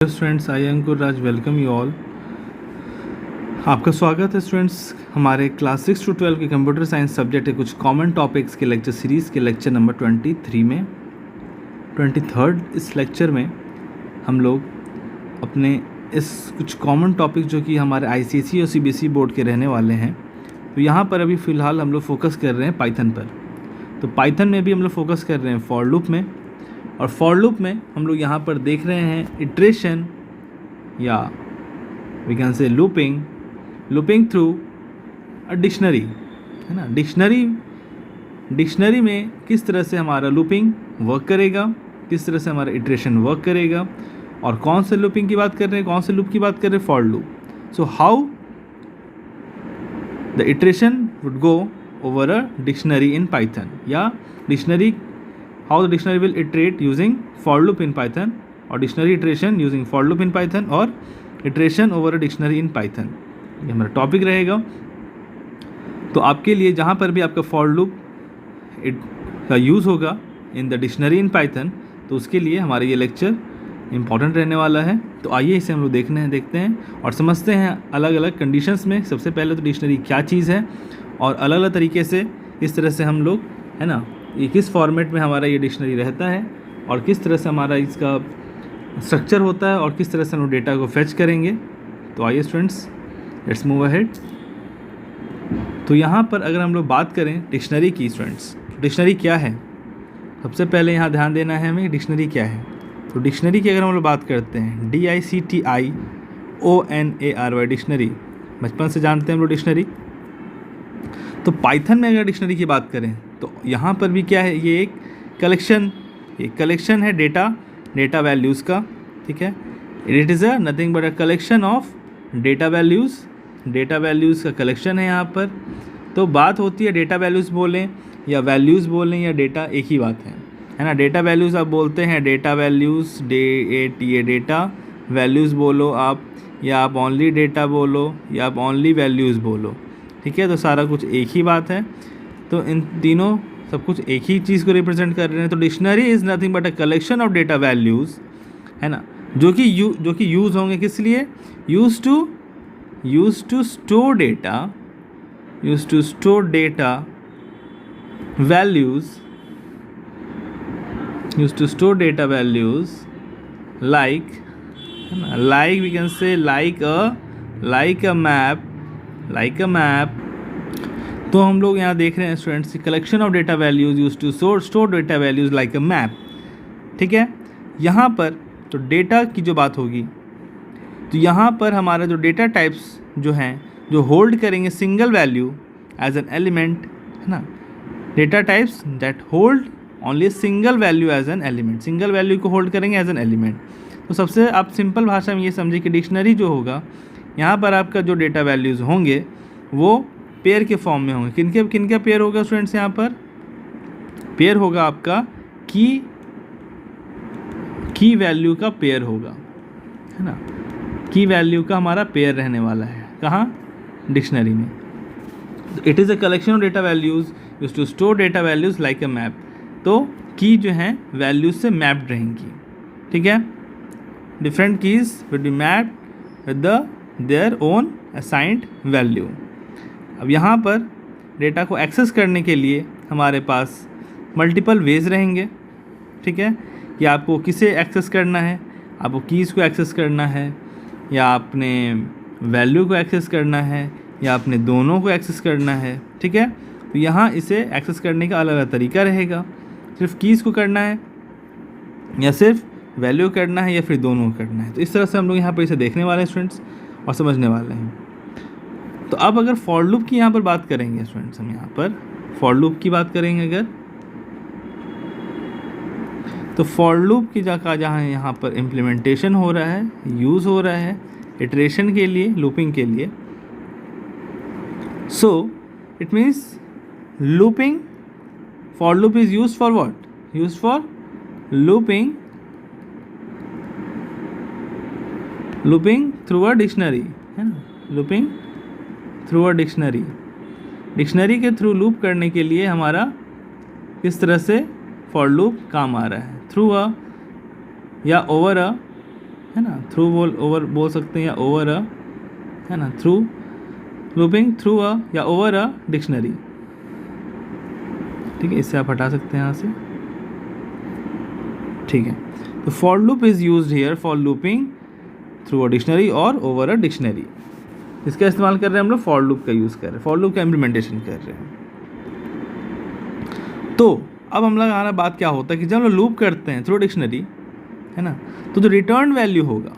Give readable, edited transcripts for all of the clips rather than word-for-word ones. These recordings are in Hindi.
Students, I Ankur Raj welcome you all. आपका स्वागत है स्टूडेंट्स हमारे क्लास 6 to 12 के कंप्यूटर साइंस सब्जेक्ट के कुछ कॉमन टॉपिक्स के लेक्चर सीरीज़ के लेक्चर नंबर 23 में 23rd इस लेक्चर में हम लोग अपने इस कुछ कॉमन टॉपिक जो कि हमारे आईसीएसई और सीबीएसई बोर्ड के रहने वाले हैं, तो यहाँ पर अभी फ़िलहाल हम लोग फोकस कर रहे हैं पाइथन पर। तो पाइथन में भी हम लोग फोकस कर रहे हैं फॉर लूप में, और फॉर लूप में हम लोग यहाँ पर देख रहे हैं इटरेशन या we can say looping through a dictionary, है ना। डिक्शनरी में किस तरह से हमारा लूपिंग वर्क करेगा, किस तरह से हमारा इटरेशन वर्क करेगा, और कौन से लूपिंग की बात कर रहे हैं, कौन से लूप की बात कर रहे हैं, for loop. So how the iteration would go over a dictionary in Python, या dictionary how the dictionary will iterate using for loop in Python, और dictionary iteration using for loop in Python, और iteration over a dictionary in Python। ये हमारा टॉपिक रहेगा। तो आपके लिए जहाँ पर भी आपका for loop का यूज़ होगा in the dictionary in Python, तो उसके लिए हमारा ये लेक्चर इंपॉर्टेंट रहने वाला है। तो आइए इसे हम लोग देखते हैं और समझते हैं अलग अलग कंडीशंस में। सबसे पहले तो डिक्शनरी क्या चीज़ है, और अलग अलग तरीके से इस तरह से हम लोग, है ना, ये किस फॉर्मेट में हमारा ये डिक्शनरी रहता है, और किस तरह से हमारा इसका स्ट्रक्चर होता है, और किस तरह से हम डेटा को फेच करेंगे। तो आइए स्टूडेंट्स, लेट्स मूव अहेड। तो यहाँ पर अगर हम लोग बात करें डिक्शनरी की, स्टूडेंट्स डिक्शनरी क्या है, सबसे पहले यहाँ ध्यान देना है हमें डिक्शनरी क्या है। तो डिक्शनरी की अगर हम लोग बात करते हैं, DICTIONARY डिक्शनरी, बचपन से जानते हैं हम लोग डिक्शनरी। तो पाइथन में अगर डिक्शनरी की बात करें तो यहाँ पर भी क्या है, ये एक कलेक्शन है डेटा वैल्यूज़ का, ठीक है। It is a nothing but a collection of data values का कलेक्शन है यहाँ पर। तो बात होती है डेटा वैल्यूज़ बोलें या वैल्यूज़ बोलें या डेटा, एक ही बात है ना। डेटा वैल्यूज़ आप बोलते हैं, डेटा वैल्यूज़ डेटा वैल्यूज़ बोलो आप, या आप ओनली डेटा बोलो, या आप ओनली वैल्यूज़ बोलो, ठीक है। तो सारा कुछ एक ही बात है। तो इन तीनों सब कुछ एक ही चीज़ को रिप्रेजेंट कर रहे हैं। तो dictionary is nothing but a collection of data values, है ना, जो कि यूज़ होंगे किस लिए, used to store data values like, है ना, like we can say like a map. तो हम लोग यहाँ देख रहे हैं students, collection of data values used to store data values like a map, ठीक है। यहाँ पर तो डेटा की जो बात होगी, तो यहाँ पर हमारा जो डेटा टाइप्स जो हैं, जो होल्ड करेंगे single value as an element, है ना, data types that hold only single value as an element, single value को होल्ड करेंगे एज एन एलिमेंट। तो सबसे आप सिंपल भाषा में ये समझिए कि डिक्शनरी जो होगा, यहाँ पर आपका जो डेटा वैल्यूज़ होंगे वो पेयर के फॉर्म में होंगे। किनका पेयर होगा स्टूडेंट्स, यहाँ पर पेयर होगा आपका की वैल्यू का पेयर होगा, है ना, की वैल्यू का हमारा पेयर रहने वाला है कहाँ, डिक्शनरी में। It is a collection of data values used to store data values like a map. तो की जो है वैल्यूज से मैप्ड रहेंगी, ठीक है। Different keys will be mapped with their own assigned value. अब यहाँ पर डेटा को एक्सेस करने के लिए हमारे पास मल्टीपल वेज रहेंगे, ठीक है। या आपको किसे एक्सेस करना है, आपको कीज़ को एक्सेस करना है, या आपने वैल्यू को एक्सेस करना है, या आपने दोनों को एक्सेस करना है, ठीक है। तो यहाँ इसे एक्सेस करने का अलग अलग तरीका रहेगा, सिर्फ कीज़ को करना है, या सिर्फ वैल्यू करना है, या फिर दोनों करना है। तो इस तरह से हम लोग यहाँ पर इसे देखने वाले हैं स्टूडेंट्स और समझने वाले हैं। तो अब अगर फॉर लूप की यहाँ पर बात करेंगे स्टूडेंट्स, हम यहाँ पर फॉर लूप की बात करेंगे अगर, तो फॉर लूप की जहाँ यहाँ पर इम्प्लीमेंटेशन हो रहा है, यूज़ हो रहा है इटरेशन के लिए, लूपिंग के लिए। So it means looping, for loop is use for what, use for looping through a dictionary, है ना, लूपिंग थ्रू अ डिक्शनरी के थ्रू लूप करने के लिए हमारा किस तरह से फॉर लूप काम आ रहा है, थ्रू अ या ओवर अ, है ना, थ्रू ओवर बोल सकते हैं या ओवर अ, है ना, थ्रू लूपिंग थ्रू अ या ओवर अ डिक्शनरी। ठीक है, इससे आप हटा सकते हैं यहाँ से। ठीक है, तो for loop is used here for looping through a dictionary और ओवर अ डिक्शनरी। इसका इस्तेमाल कर रहे हैं हम लोग, फॉर लूप का यूज़ कर रहे हैं, फॉर लूप का इम्प्लीमेंटेशन कर रहे हैं। तो अब हम लोग हमारा बात क्या होता है कि जब हम लोग लूप करते हैं थ्रू डिक्शनरी, है ना, तो जो रिटर्न वैल्यू होगा,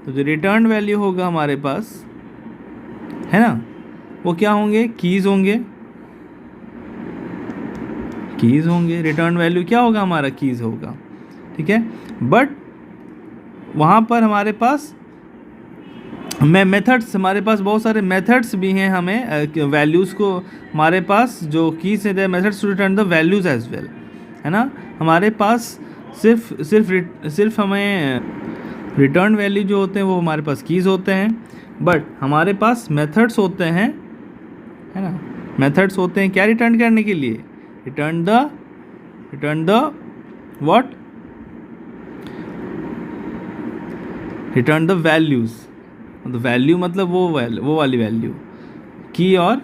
तो जो रिटर्न वैल्यू होगा हमारे पास, है ना, वो क्या होंगे, कीज़ होंगे, कीज़ होंगे। रिटर्न वैल्यू क्या होगा हमारा, कीज़ होगा। ठीक है, बट वहाँ पर हमारे पास मेथड्स, हमारे पास बहुत सारे मेथड्स भी हैं, हमें वैल्यूज़ को, हमारे पास जो कीज है methods to return the values as well, है ना। हमारे पास सिर्फ हमें रिटर्न वैल्यू जो होते हैं वो हमारे पास कीज़ होते हैं, बट हमारे पास मेथड्स होते हैं, है ना, मेथड्स होते हैं क्या रिटर्न करने के लिए, return the what, return the values. तो वैल्यू मतलब वो वाली वैल्यू, की और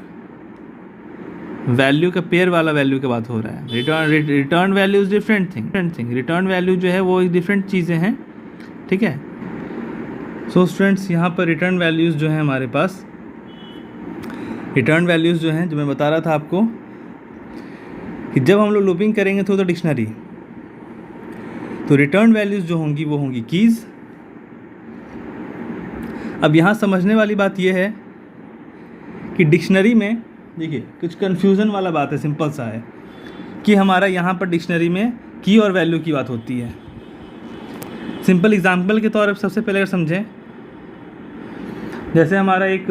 वैल्यू का पेयर वाला वैल्यू की बात हो रहा है। Return value is different thing. Return value जो है वो एक डिफरेंट चीज़ें हैं। ठीक है, सो स्टूडेंट्स यहाँ पर रिटर्न वैल्यूज़ जो हैं हमारे पास, रिटर्न वैल्यूज़ जो हैं, जो मैं बता रहा था आपको कि जब हम लोग लूपिंग करेंगे थ्रू द डिक्शनरी, तो रिटर्न वैल्यूज़ जो होंगी वो होंगी कीज़। अब यहाँ समझने वाली बात यह है कि डिक्शनरी में देखिए कुछ कन्फ्यूज़न वाला बात है, सिंपल सा है कि हमारा यहाँ पर डिक्शनरी में की और वैल्यू की बात होती है। सिंपल एग्जांपल के तौर पर सबसे पहले अगर समझें, जैसे हमारा एक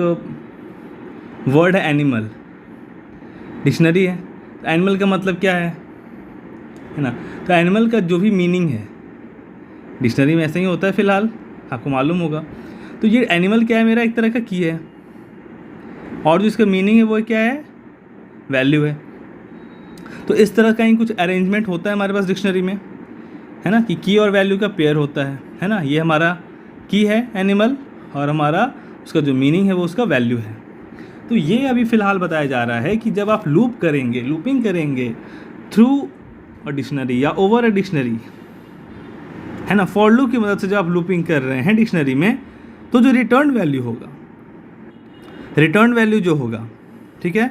वर्ड है एनिमल, डिक्शनरी है, तो एनिमल का मतलब क्या है ना, तो एनिमल का जो भी मीनिंग है डिक्शनरी में ऐसे ही होता है, फ़िलहाल आपको मालूम होगा। तो ये एनिमल क्या है, मेरा एक तरह का की है, और जो इसका मीनिंग है वो क्या है, वैल्यू है। तो इस तरह का ही कुछ अरेंजमेंट होता है हमारे पास डिक्शनरी में, है ना, कि की और वैल्यू का पेयर होता है ना। ये हमारा की है एनिमल, और हमारा उसका जो मीनिंग है वो उसका वैल्यू है। तो ये अभी फ़िलहाल बताया जा रहा है कि जब आप लूप करेंगे, लूपिंग करेंगे थ्रू अ डिक्शनरी या ओवर अ डिक्शनरी, है ना, फॉर लूप की मदद से जब आप लूपिंग कर रहे हैं डिक्शनरी में, तो जो रिटर्न वैल्यू होगा, रिटर्न वैल्यू जो होगा, ठीक है,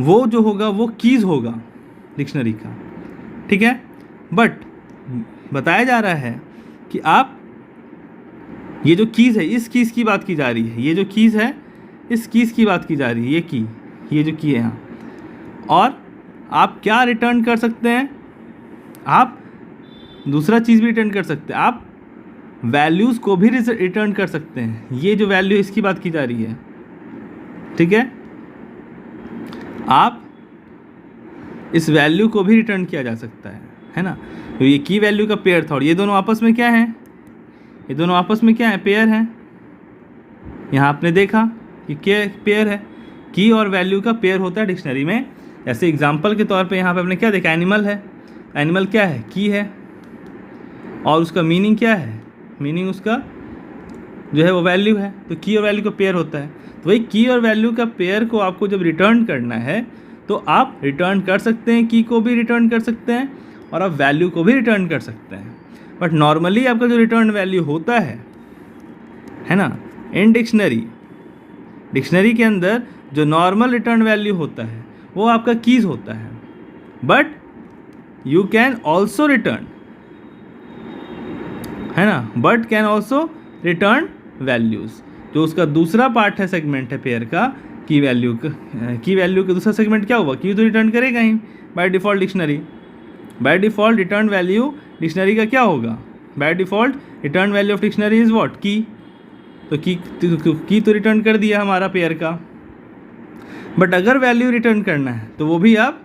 वो जो होगा वो कीज़ होगा डिक्शनरी का। ठीक है, बट बताया जा रहा है कि आप ये जो कीज़ है, इस कीज़ की बात की जा रही है, ये जो कीज़ है इस कीज़ की बात की जा रही है, ये जो की है यहाँ, और आप क्या रिटर्न कर सकते हैं, आप दूसरा चीज़ भी रिटर्न कर सकते हैं, आप वैल्यूज़ को भी रिटर्न कर सकते हैं। ये जो वैल्यू इसकी बात की जा रही है, ठीक है, आप इस वैल्यू को भी रिटर्न किया जा सकता है ना। तो ये की वैल्यू का पेयर था, और ये दोनों आपस में क्या है, ये दोनों आपस में क्या है, पेयर हैं। यहाँ आपने देखा कि क्या पेयर है, की और वैल्यू का पेयर होता है डिक्शनरी में। ऐसे एग्जांपल के तौर पे यहाँ पे आपने क्या देखा, एनिमल है, एनिमल क्या है, की है, और उसका मीनिंग क्या है, मीनिंग उसका जो है वो वैल्यू है। तो की और वैल्यू का पेयर होता है। तो वही की और वैल्यू का पेयर को आपको जब रिटर्न करना है तो आप रिटर्न कर सकते हैं, की को भी रिटर्न कर सकते हैं और आप वैल्यू को भी रिटर्न कर सकते हैं। बट नॉर्मली आपका जो रिटर्न वैल्यू होता है ना, इन डिक्शनरी के अंदर जो नॉर्मल रिटर्न वैल्यू होता है वो आपका कीज़ होता है। But you can also written, है ना, but can also written values. जो उसका दूसरा पार्ट है, सेगमेंट है पेयर का, की वैल्यू का दूसरा सेगमेंट क्या हुआ, की तो रिटर्न करेगा ही by default dictionary. By default return value dictionary का क्या होगा, by default return value of dictionary is what, key. तो की तो रिटर्न कर दिया हमारा पेयर का। बट अगर वैल्यू रिटर्न करना है तो वो भी आप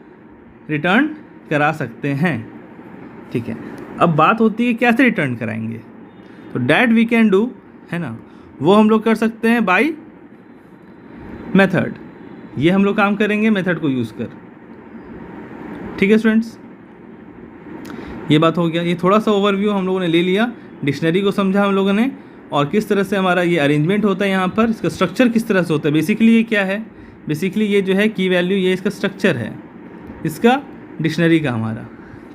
रिटर्न करा सकते हैं। ठीक है, अब बात होती है कैसे रिटर्न कराएंगे। तो डैट वी कैन डू, है ना, वो हम लोग कर सकते हैं बाय मेथड। ये हम लोग काम करेंगे मेथड को यूज़ कर। ठीक है स्टूडेंट्स, ये बात हो गया। ये थोड़ा सा ओवरव्यू हम लोगों ने ले लिया, डिक्शनरी को समझा हम लोगों ने, और किस तरह से हमारा ये अरेंजमेंट होता है यहाँ पर, इसका स्ट्रक्चर किस तरह से होता है। बेसिकली ये क्या है, बेसिकली ये जो है की वैल्यू, ये इसका स्ट्रक्चर है इसका डिक्शनरी का, हमारा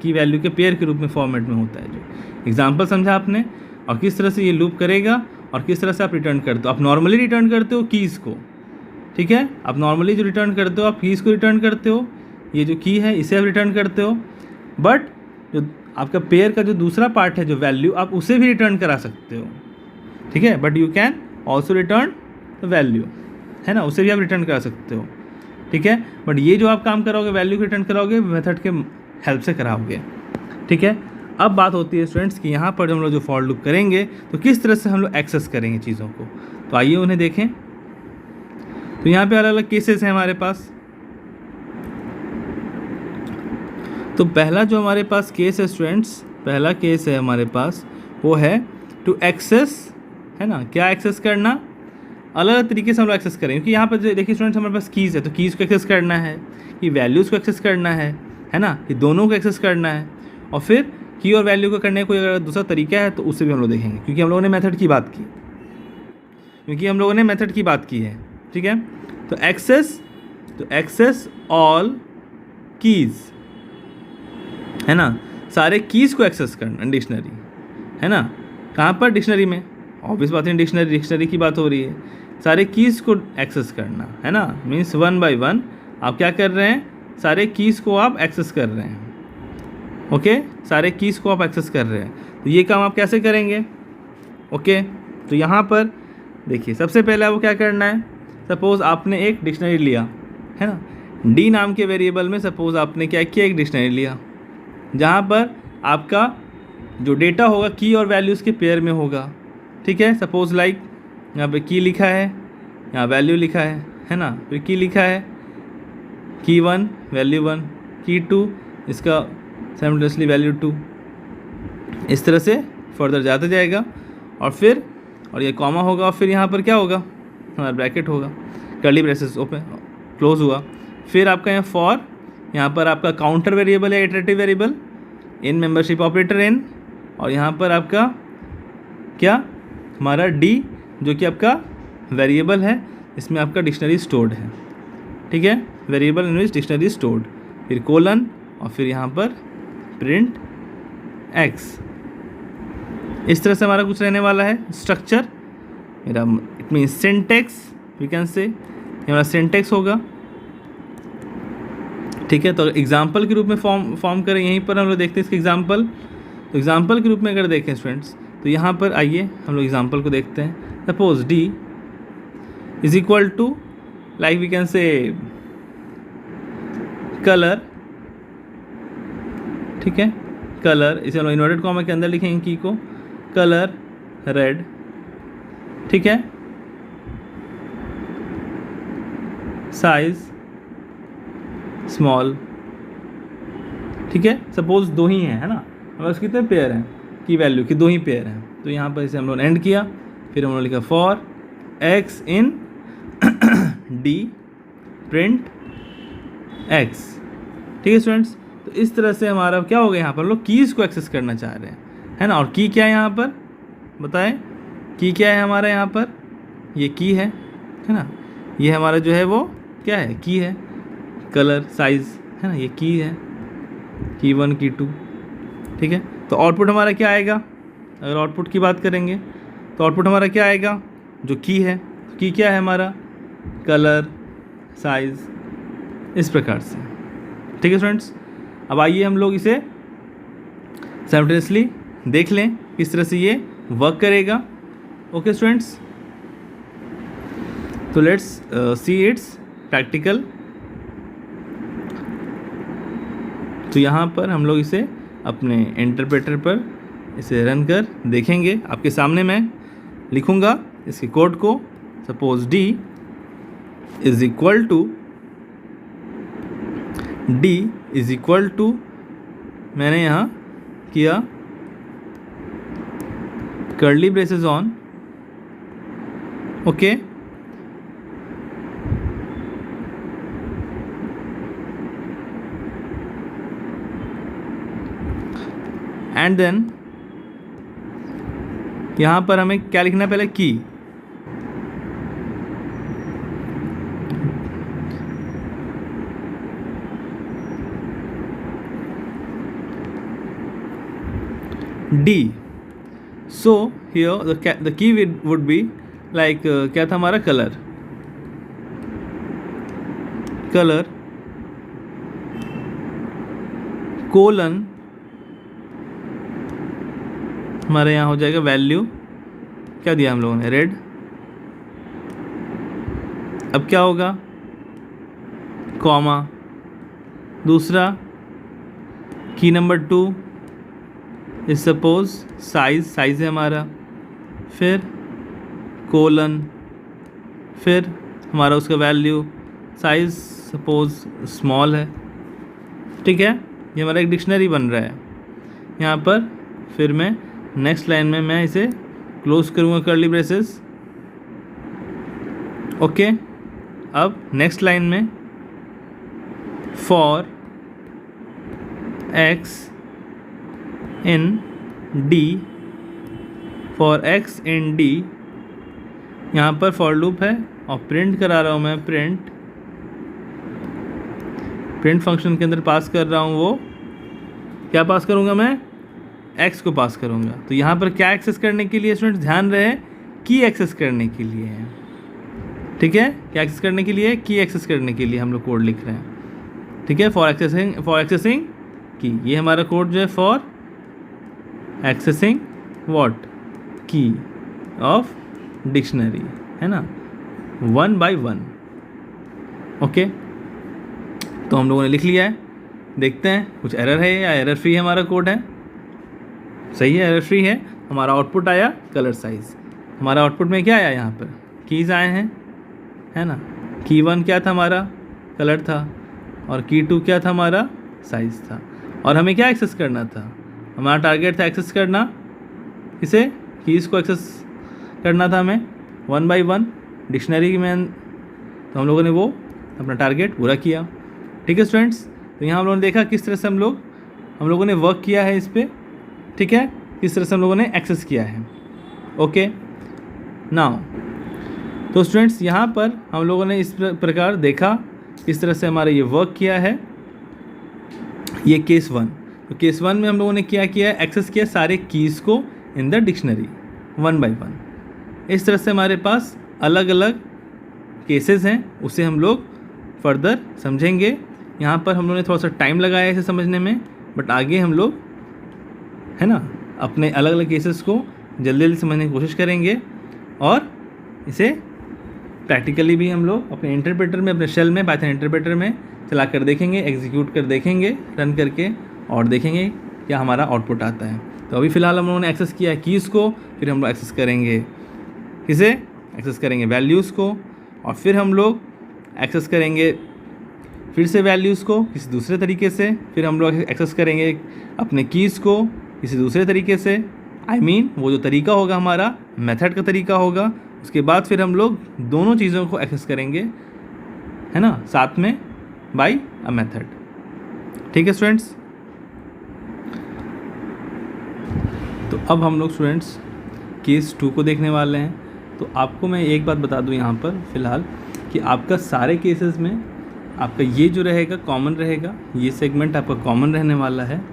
की वैल्यू के पेयर के रूप में फॉर्मेट में होता है। जो एग्जांपल समझा आपने, और किस तरह से ये लूप करेगा और किस तरह से आप रिटर्न करते हो। आप नॉर्मली रिटर्न करते हो कीज़ को, ठीक है, आप नॉर्मली जो रिटर्न करते हो आप कीज़ को रिटर्न करते हो, ये जो की है इसे आप रिटर्न करते हो। बट जो आपका पेयर का जो दूसरा पार्ट है, जो वैल्यू, आप उसे भी रिटर्न करा सकते हो, ठीक है, but you can also written the value, है ना, उसे भी आप रिटर्न करा सकते हो, ठीक है। बट ये जो आप काम कराओगे, वैल्यू को रिटर्न कराओगे, मेथड के हेल्प से कराओगे, ठीक है। अब बात होती है स्टूडेंट्स कि यहाँ पर हम लोग जो फॉर लूप करेंगे तो किस तरह से हम लोग एक्सेस करेंगे चीज़ों को। तो आइए उन्हें देखें। तो यहाँ पे अलग अलग केसेस हैं हमारे पास। तो पहला जो हमारे पास केस है स्टूडेंट्स, पहला केस है हमारे पास, वो है टू एक्सेस, है ना, क्या एक्सेस करना, अलग अलग तरीके से हम लोग एक्सेस करेंगे। क्योंकि यहाँ पर देखिए स्टूडेंट्स, हमारे पास कीज़ है, तो कीज़ को एक्सेस करना है, कि वैल्यूज़ को एक्सेस करना है ना, ये दोनों को एक्सेस करना है। और फिर की और वैल्यू को करने का कोई अगर दूसरा तरीका है तो उससे भी हम लोग देखेंगे, क्योंकि हम लोगों ने मेथड की बात की है, ठीक है। तो एक्सेस ऑल कीज़, है ना, सारे कीज़ को एक्सेस करना डिक्शनरी, है ना, कहाँ पर, डिक्शनरी में, ऑब्वियस बात है, डिक्शनरी की बात हो रही है, सारे कीज़ को एक्सेस करना, है ना, मीन्स 1 by 1 आप क्या कर रहे हैं, सारे कीज़ को आप एक्सेस कर रहे हैं, ओके, सारे कीज़ को आप एक्सेस कर रहे हैं। तो ये काम आप कैसे करेंगे, ओके। तो यहाँ पर देखिए, सबसे पहले आपको क्या करना है, सपोज़ आपने एक डिक्शनरी लिया, है ना, डी नाम के वेरिएबल में सपोज़ आपने क्या किया, एक डिक्शनरी लिया, जहाँ पर आपका जो डेटा होगा की और वैल्यूज़ के पेयर में होगा, ठीक है। सपोज़ लाइक यहाँ पे की लिखा है, यहाँ वैल्यू लिखा है ना, फिर की लिखा है, की 1 वैल्यू 1, की 2 इसका साइमल्टेनियसली वैल्यू 2, इस तरह से फर्दर जाता जाएगा। और ये कॉमा होगा, और फिर यहाँ पर क्या होगा, हमारा ब्रैकेट होगा, कर्ली ब्रेसेस ओपन क्लोज हुआ। फिर आपका यहाँ फॉर, यहाँ पर आपका काउंटर वेरिएबल है, इटरेटिव वेरिएबल, इन मेंबरशिप ऑपरेटर इन, और यहाँ पर आपका क्या, हमारा डी, जो कि आपका वेरिएबल है, इसमें आपका डिक्शनरी स्टोर्ड है, ठीक है, variable in which dictionary stored, फिर कोलन, और फिर यहाँ पर प्रिंट एक्स। इस तरह से हमारा कुछ रहने वाला है स्ट्रक्चर मेरा, it means syntax, we can say, ये हमारा सिंटेक्स होगा, ठीक है। तो एग्जाम्पल के रूप में फॉर्म करें, यहीं पर हम लोग देखते हैं इसके एग्जाम्पल। तो एग्जाम्पल के रूप में अगर देखें स्टूडेंट्स, तो यहाँ पर आइए हम लोग एग्जाम्पल को देखते हैं। Suppose D is equal to, like we can say colour, ठीक है, कलर, इसे हम लोग इन्वर्टेड कॉमा के अंदर लिखेंगे की को, कलर रेड, ठीक है, साइज स्मॉल, ठीक है। सपोज दो ही हैं, है ना, हमारे पास कितने पेयर हैं की वैल्यू की, दो ही पेयर हैं। तो यहाँ पर इसे हम लोग एंड किया, फिर हम लोग लिखा for x in D print x, ठीक है स्टूडेंट्स। तो इस तरह से हमारा क्या हो गया, यहाँ पर हम लोग कीज़ को एक्सेस करना चाह रहे हैं, है ना। और की क्या है यहाँ पर, बताएं, की क्या है हमारा यहाँ पर, ये की है ना, ये हमारा जो है वो क्या है, की है, कलर साइज, है ना, ये की है, की 1 की 2, ठीक है। तो आउटपुट हमारा क्या आएगा, अगर आउटपुट की बात करेंगे तो आउटपुट हमारा क्या आएगा, जो की है, की क्या है हमारा, कलर साइज, इस प्रकार से, ठीक है स्टूडेंट्स। अब आइए हम लोग इसे साइमल्टेनियसली देख लें किस तरह से ये वर्क करेगा, ओके स्टूडेंट्स। तो लेट्स सी इट्स प्रैक्टिकल। तो यहाँ पर हम लोग इसे अपने इंटरप्रेटर पर इसे रन कर देखेंगे। आपके सामने मैं लिखूँगा इसके कोड को, suppose D is equal to, D is equal to, मैंने यहाँ किया curly braces on, okay, and then यहाँ पर हमें क्या लिखना है पहले, key. D. So here the key would be like, क्या था हमारा, कलर। कलर कोलन हमारे यहाँ हो जाएगा वैल्यू, क्या दिया हम लोगों ने, रेड। अब क्या होगा, कॉमा, दूसरा की नंबर 2 इज सपोज साइज है हमारा, फिर कोलन, फिर हमारा उसका वैल्यू, साइज सपोज स्मॉल है। ठीक है, ये हमारा एक डिक्शनरी बन रहा है यहाँ पर। फिर मैं नेक्स्ट लाइन में मैं इसे क्लोज करूँगा कर्ली ब्रेसेस। ओके, अब नेक्स्ट लाइन में for x in D, for x in D, यहाँ पर फॉर लूप है और प्रिंट करा रहा हूँ मैं, प्रिंट फंक्शन के अंदर पास कर रहा हूँ, वो क्या पास करूँगा मैं, एक्स को पास करूँगा। तो यहाँ पर क्या एक्सेस करने के लिए स्टूडेंट्स ध्यान रहे, की एक्सेस करने के लिए है। ठीक है, क्या एक्सेस करने के लिए, की एक्सेस करने के लिए हम लोग कोड लिख रहे हैं। ठीक है, फॉर एक्सेसिंग की, ये हमारा कोड जो है फॉर एक्सेसिंग व्हाट, की ऑफ डिक्शनरी, है ना, 1 by 1। ओके, तो हम लोगों ने लिख लिया है। देखते हैं कुछ एरर है या एरर फ्री हमारा कोड है। सही है, एरर फ्री है। हमारा आउटपुट आया कलर साइज। हमारा आउटपुट में क्या आया, यहाँ पर कीज़ आए हैं, है ना। की 1 क्या था हमारा, कलर था, और की 2 क्या था हमारा, साइज़ था। और हमें क्या एक्सेस करना था, हमारा टारगेट था एक्सेस करना, इसे कीज़ को एक्सेस करना था हमें 1 by 1 डिक्शनरी में। तो हम लोगों ने वो अपना टारगेट पूरा किया। ठीक है स्टूडेंट्स, तो यहाँ हम लोगों ने देखा किस तरह से हम लोगों ने वर्क किया है इस पर। ठीक है, किस तरह से हम लोगों ने एक्सेस किया है। ओके, नाउ तो स्टूडेंट्स यहाँ पर हम लोगों ने इस प्रकार देखा किस तरह से हमारा ये वर्क किया है। ये केस 1, तो केस 1 में हम लोगों ने क्या किया है, एक्सेस किया सारे कीज़ को इन द डिक्शनरी 1 by 1। इस तरह से हमारे पास अलग अलग केसेस हैं, उसे हम लोग फर्दर समझेंगे। यहाँ पर हम लोगों ने थोड़ा सा टाइम लगाया इसे समझने में, बट आगे हम लोग, है ना, अपने अलग अलग केसेस को जल्दी जल्दी समझने की कोशिश करेंगे और इसे प्रैक्टिकली भी हम लोग अपने इंटरप्रेटर में, अपने शेल में, पाइथन इंटरप्रेटर में चला कर देखेंगे, एग्जीक्यूट कर देखेंगे, रन करके, और देखेंगे क्या हमारा आउटपुट आता है। तो अभी फ़िलहाल हम लोगों ने एक्सेस किया है कीज़ को, फिर हम लोग एक्सेस करेंगे किसे, एक्सेस करेंगे वैल्यूज़ को, और फिर हम लोग एक्सेस करेंगे फिर से वैल्यूज़ को किसी दूसरे तरीके से, फिर हम लोग एक्सेस करेंगे अपने कीज़ को किसी दूसरे तरीके से। वो जो तरीका होगा हमारा मेथड का तरीका होगा। उसके बाद फिर हम लोग दोनों चीज़ों को एक्सेस करेंगे, है ना, साथ में बाय अ मेथड। ठीक है स्टूडेंट्स, तो अब हम लोग स्टूडेंट्स केस 2 को देखने वाले हैं। तो आपको मैं एक बात बता दूं यहाँ पर फ़िलहाल कि आपका सारे केसेस में आपका ये जो रहेगा कॉमन रहेगा, ये सेगमेंट आपका कॉमन रहने वाला है।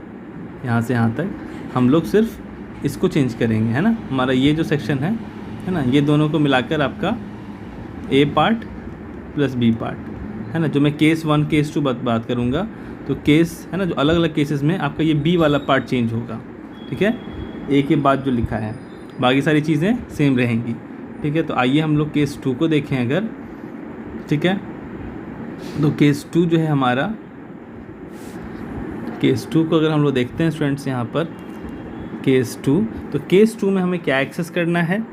यहाँ से यहाँ तक हम लोग सिर्फ इसको चेंज करेंगे, है ना। हमारा ये जो सेक्शन है ना, ये दोनों को मिलाकर आपका ए पार्ट प्लस बी पार्ट, है ना। जो मैं केस 1 केस 2 बात करूँगा, तो केस, है ना, जो अलग अलग केसेस में आपका ये बी वाला पार्ट चेंज होगा। ठीक है, ए के बाद जो लिखा है, बाकी सारी चीज़ें सेम रहेंगी। ठीक है, तो आइए हम लोग केस 2 को देखें अगर। ठीक है, तो केस 2 जो है हमारा, केस 2 को अगर हम लोग देखते हैं स्टूडेंट्स यहाँ पर केस 2, तो केस 2 में हमें क्या एक्सेस करना है,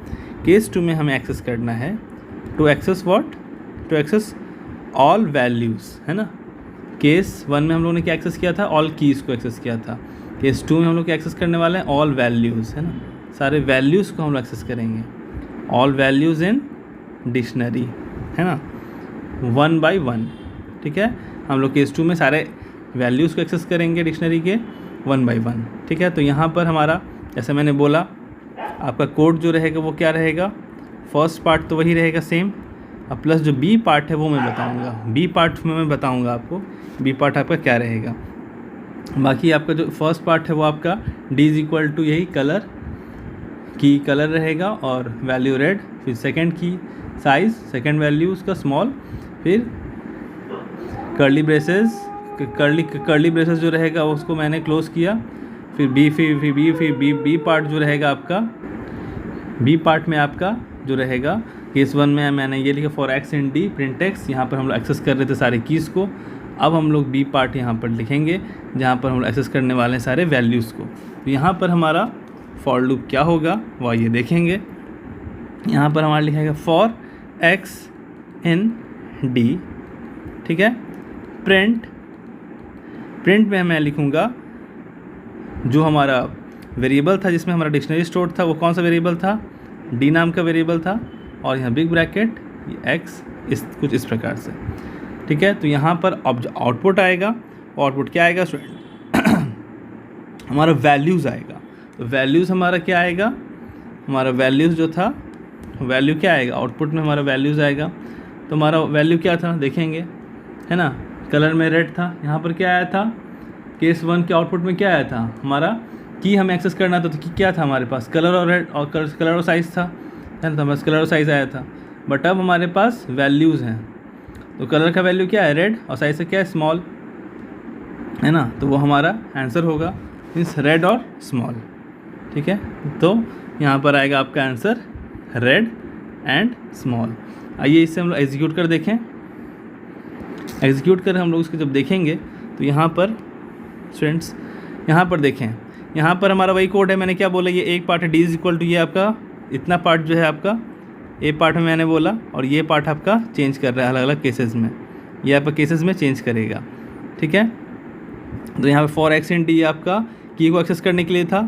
केस 2 में हमें एक्सेस करना है to access what, to access all values, है ना। केस 1 में हम लोगों ने क्या एक्सेस किया था, ऑल कीज़ को एक्सेस किया था। केस 2 में हम लोग क्या एक्सेस करने वाले हैं, ऑल वैल्यूज़, है ना, सारे वैल्यूज़ को हम लोग एक्सेस करेंगे, ऑल वैल्यूज़ इन डिक्शनरी, है ना, 1 by 1। ठीक है, हम लोग केस 2 में सारे वैल्यूज़ को एक्सेस करेंगे डिक्शनरी के 1 by 1। ठीक है, तो यहाँ पर हमारा, जैसे मैंने बोला, आपका कोड जो रहेगा वो क्या रहेगा, फर्स्ट पार्ट तो वही रहेगा सेम, अब प्लस जो बी पार्ट है वो मैं बताऊंगा, बी पार्ट में मैं बताऊंगा आपको बी पार्ट आपका क्या रहेगा। बाकी आपका जो फर्स्ट पार्ट है वो आपका d इज इक्वल टू यही कलर की कलर रहेगा और वैल्यू रेड, फिर सेकंड की साइज़, सेकंड वैल्यू उसका स्मॉल, फिर कर्ली ब्रेसेस, कर्ली ब्रेसेस जो रहेगा उसको मैंने क्लोज किया, फिर बी पार्ट जो रहेगा आपका, बी पार्ट में आपका जो रहेगा केस 1 में मैंने ये लिखा for x in D print x, यहाँ पर हम लोग एक्सेस कर रहे थे सारे कीज़ को। अब हम लोग बी पार्ट यहाँ पर लिखेंगे जहाँ पर हम लोग एक्सेस करने वाले हैं सारे वैल्यूज़ को। तो यहाँ पर हमारा फॉर लूप क्या होगा वह ये देखेंगे। यहाँ पर हमारा लिखेगा फॉर एक्स इन डी, ठीक है। प्रिंट में मैं लिखूँगा जो हमारा वेरिएबल था जिसमें हमारा डिक्शनरी स्टोर था, वो कौन सा वेरिएबल था, डी नाम का वेरिएबल था, और यहाँ बिग ब्रैकेट एक्स कुछ इस प्रकार से, ठीक है। तो यहाँ पर अब जो आउटपुट आएगा, आउटपुट क्या आएगा हमारा वैल्यूज़ आएगा। तो वैल्यूज़ हमारा क्या आएगा, हमारा वैल्यूज़ जो था वैल्यू क्या आएगा, आउटपुट में हमारा वैल्यूज़ आएगा। तो हमारा वैल्यू क्या था देखेंगे, है ना, कलर में रेड था। यहाँ पर क्या आया था, केस 1 के आउटपुट में क्या आया था, हमारा की हमें एक्सेस करना था, तो की क्या था हमारे पास, कलर और रेड और कलर और साइज़ था, है ना, तो बस कलर और साइज़ आया था। बट अब हमारे पास वैल्यूज़ हैं, तो कलर का वैल्यू क्या है रेड और साइज़ से क्या है स्मॉल, है ना, तो वो हमारा आंसर होगा मीन्स रेड और स्मॉल, ठीक है। तो यहाँ पर आएगा आपका आंसर रेड एंड स्मॉल। आइए इससे हम लोग एग्जीक्यूट कर देखें। एग्जीक्यूट कर हम लोग इसको जब देखेंगे तो यहाँ पर स्टूडेंट्स यहाँ पर देखें, यहाँ पर हमारा वही कोड है, मैंने क्या बोला, ये एक पार्ट है डी इज इक्वल टू ये आपका इतना पार्ट जो है आपका ए पार्ट में मैंने बोला, और ये पार्ट आपका चेंज कर रहा है अलग अलग केसेस में, ये आपका केसेस में चेंज करेगा, ठीक है। तो यहाँ पे फॉर एक्स इन डी आपका की को एक्सेस करने के लिए था।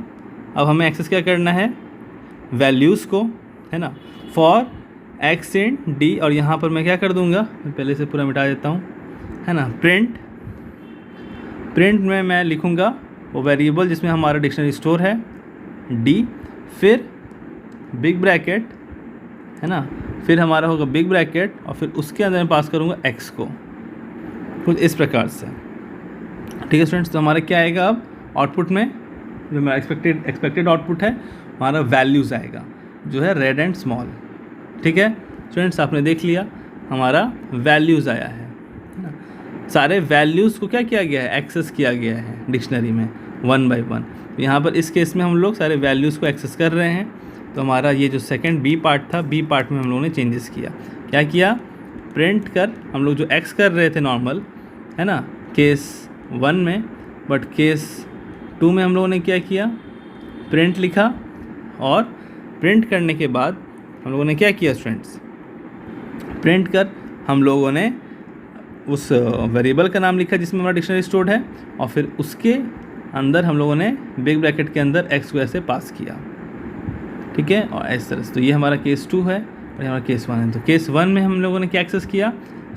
अब हमें एक्सेस क्या करना है, वैल्यूज़ को, है ना, फॉर एक्स इन डी, और यहाँ पर मैं क्या कर दूँगा, मैं पहले से पूरा मिटा देता हूँ, है ना। प्रिंट में मैं लिखूँगा वो वेरिएबल जिसमें हमारा डिक्शनरी स्टोर है डी, फिर बिग ब्रैकेट, है ना, फिर हमारा होगा बिग ब्रैकेट, और फिर उसके अंदर मैं पास करूँगा एक्स को, कुछ इस प्रकार से, ठीक है स्टूडेंट्स। तो हमारा क्या आएगा अब आउटपुट में, जो हमारा एक्सपेक्टेड आउटपुट है, हमारा वैल्यूज़ आएगा जो है रेड एंड स्मॉल, ठीक है स्टूडेंट्स। आपने देख लिया हमारा वैल्यूज़ आया है ना, सारे वैल्यूज़ को क्या किया गया है, एक्सेस किया गया है डिक्शनरी में 1 बाय 1। तो यहाँ पर इस केस में हम लोग सारे वैल्यूज़ को एक्सेस कर रहे हैं। तो हमारा ये जो सेकंड बी पार्ट था, बी पार्ट में हम लोगों ने चेंजेस किया, क्या किया, प्रिंट कर हम लोग जो एक्स कर रहे थे नॉर्मल, है ना, केस 1 में, बट केस 2 में हम लोगों ने क्या किया, प्रिंट लिखा, और प्रिंट करने के बाद हम लोगों ने क्या किया स्टूडेंट्स, प्रिंट कर हम लोगों ने उस वेरिएबल का नाम लिखा जिसमें हमारा डिक्शनरी स्टोर्ड है, और फिर उसके अंदर हम लोगों ने बिग ब्रैकेट के अंदर एक्स को ऐसे पास किया, ठीक है, और इस तरह से। तो ये हमारा केस 2 है और हमारा केस 1 है। तो केस 1 में हम लोगों ने क्या एक्सेस किया,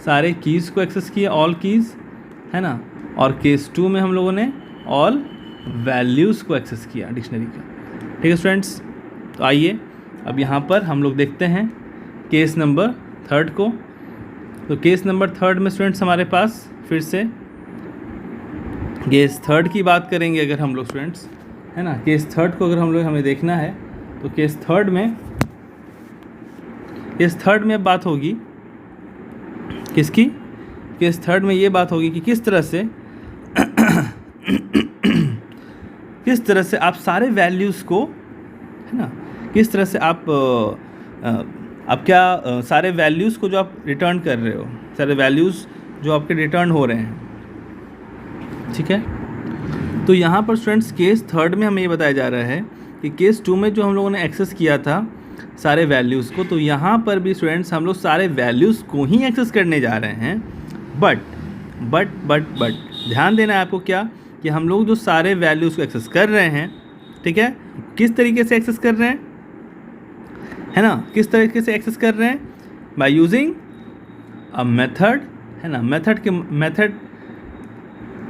सारे कीज़ को एक्सेस किया, ऑल कीज़, है ना, और केस 2 में हम लोगों ने ऑल वैल्यूज़ को एक्सेस किया डिक्शनरी का, ठीक है स्टूडेंट्स। तो आइए अब यहाँ पर हम लोग देखते हैं केस नंबर 3 को। तो केस नंबर 3 में स्टूडेंट्स हमारे पास फिर से केस 3 की बात करेंगे अगर हम लोग स्टूडेंट्स, है ना, केस 3 को अगर हम लोग हमें देखना है तो केस 3 में बात होगी किसकी, केस 3 में ये बात होगी कि किस तरह से आप सारे वैल्यूज़ को, है ना, किस तरह से आप सारे वैल्यूज़ को जो आप रिटर्न कर रहे हो, सारे वैल्यूज़ जो आपके रिटर्न हो रहे हैं, ठीक है। तो यहाँ पर स्टूडेंट्स केस 3 में हमें ये बताया जा रहा है कि केस 2 में जो हम लोगों ने एक्सेस किया था सारे वैल्यूज़ को, तो यहाँ पर भी स्टूडेंट्स हम लोग सारे वैल्यूज़ को ही एक्सेस करने जा रहे हैं। बट ध्यान देना है आपको क्या, कि हम लोग जो सारे वैल्यूज़ को एक्सेस कर रहे हैं, ठीक है, किस तरीके से एक्सेस कर रहे हैं, है ना, किस तरीके से एक्सेस कर रहे हैं, बाय यूजिंग अ मेथड, है ना, मेथड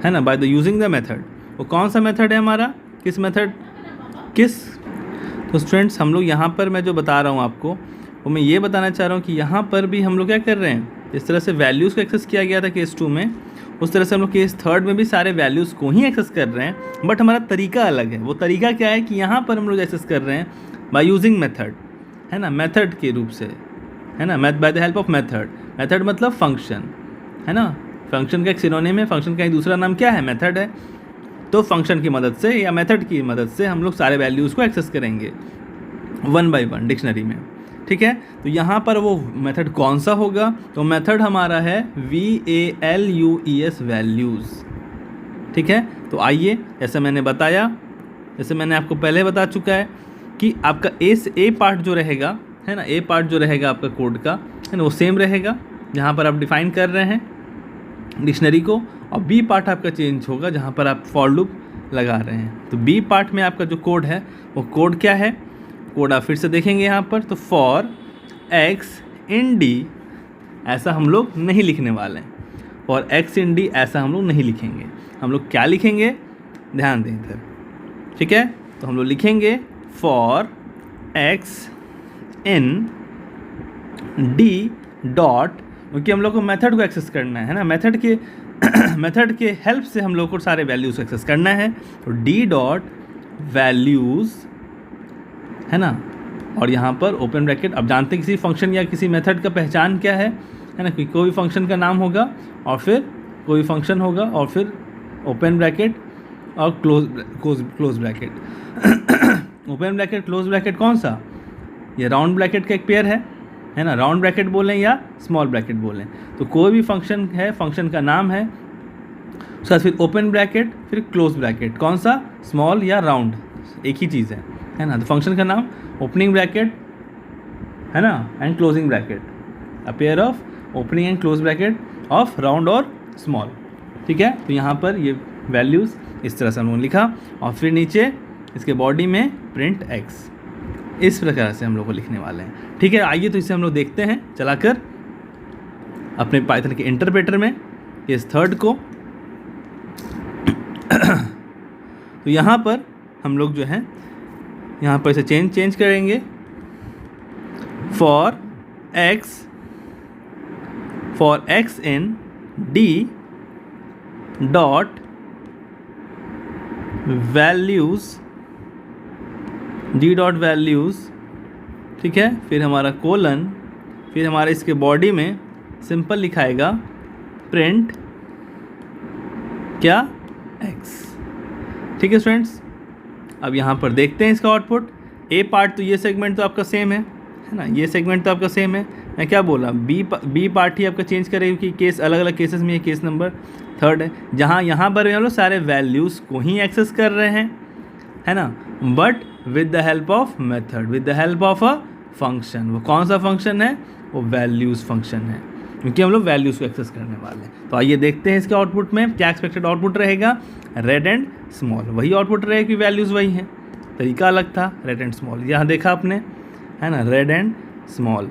है ना, by the using the method. वो कौन सा मेथड है हमारा, किस तो स्टूडेंट्स हम लोग यहाँ पर मैं जो बता रहा हूँ आपको वो मैं ये बताना चाह रहा हूँ कि यहाँ पर भी हम लोग क्या कर रहे हैं, जिस तरह से वैल्यूज़ को एक्सेस किया गया था केस 2 में, उस तरह से हम लोग केस 3 में भी सारे वैल्यूज़ को ही एक्सेस कर रहे हैं, बट हमारा तरीका अलग है। वो तरीका क्या है कि यहाँ पर हम लोग एक्सेस कर रहे हैं बाय यूजिंग मेथड, है ना, मेथड के रूप से, है ना, by the help of method. Method मतलब फंक्शन, है ना, फंक्शन का एक सिनोनिम है, फंक्शन का एक दूसरा नाम क्या है, मेथड है। तो फंक्शन की मदद से या मेथड की मदद से हम लोग सारे वैल्यूज़ को एक्सेस करेंगे 1 by 1 डिक्शनरी में, ठीक है। तो यहाँ पर वो मेथड कौन सा होगा, तो मेथड हमारा है VALUES वैल्यूज़, ठीक है। तो आइए, जैसे मैंने बताया, जैसे मैंने आपको पहले बता चुका है कि आपका ए पार्ट जो रहेगा, है ना, ए पार्ट जो रहेगा आपका कोड का, है ना, वो सेम रहेगा जहाँ पर आप डिफ़ाइन कर रहे हैं डिक्शनरी को, और बी पार्ट आपका चेंज होगा जहाँ पर आप फॉर लूप लगा रहे हैं। तो बी पार्ट में आपका जो कोड है वो कोड क्या है, कोड आप फिर से देखेंगे यहाँ पर, तो फॉर एक्स इन डी ऐसा हम लोग नहीं लिखने वाले हैं, फॉर एक्स इन डी ऐसा हम लोग नहीं लिखेंगे। हम लोग क्या लिखेंगे, ध्यान दें इधर, ठीक है। तो हम लोग लिखेंगे for x in D dot, क्योंकि हम लोग को मेथड को एक्सेस करना है ना, मेथड के मेथड के हेल्प से हम लोग को सारे वैल्यूज़ एक्सेस करना है। तो डी डॉट वैल्यूज़, है ना, और यहाँ पर ओपन ब्रैकेट। अब जानते हैं किसी फंक्शन या किसी मेथड का पहचान क्या है ना, कोई भी फंक्शन का नाम होगा और फिर कोई फंक्शन होगा और फिर ओपन ब्रैकेट और close bracket. Open bracket close bracket कौन सा, ये राउंड ब्रैकेट का एक पेयर है ना, राउंड ब्रैकेट बोलें या स्मॉल ब्रैकेट बोलें। तो कोई भी फंक्शन है, फंक्शन का नाम है, उसके बाद फिर ओपन ब्रैकेट फिर क्लोज ब्रैकेट, कौन सा, स्मॉल या राउंड, एक ही चीज़ है ना। तो फंक्शन का नाम ओपनिंग ब्रैकेट, है ना, and closing bracket, a pair of opening and close bracket of round और स्मॉल, ठीक है। तो यहाँ पर ये वैल्यूज़ इस तरह से हम लोगों ने लिखा, और फिर नीचे इसके बॉडी में प्रिंट एक्स, इस प्रकार से हम लोग को लिखने वाले हैं, ठीक है। आइए तो इसे हम लोग देखते हैं चलाकर अपने पाइथन के इंटरप्रेटर में केस 3 को। तो यहाँ पर हम लोग जो है यहाँ पर इसे चेंज करेंगे, for x in D dot values, D dot values, ठीक है, फिर हमारा कोलन, फिर हमारे इसके बॉडी में सिंपल लिखाएगा प्रिंट क्या, एक्स, ठीक है स्टूडेंट्स। अब यहाँ पर देखते हैं इसका आउटपुट। ए पार्ट, तो ये सेगमेंट तो आपका सेम है ना, ये सेगमेंट तो आपका सेम है। मैं क्या बोला, बी पार्ट ही आपका चेंज करेगा क्योंकि केस अलग अलग केसेस में, ये केस नंबर 3 है, जहाँ यहाँ पर हम लोग सारे वैल्यूज़ को ही एक्सेस कर रहे हैं, है ना, but with the help of method, with the help of a function. वो कौन सा फंक्शन है, वो वैल्यूज़ फंक्शन है, क्योंकि हम लोग वैल्यूज़ को एक्सेस करने वाले हैं। तो आइए देखते हैं इसके आउटपुट में क्या एक्सपेक्टेड आउटपुट रहेगा, रेड एंड स्मॉल, वही आउटपुट रहेगा कि वैल्यूज़ वही हैं, तरीका अलग था, रेड एंड स्मॉल, यहाँ देखा आपने, है ना, रेड एंड स्मॉल।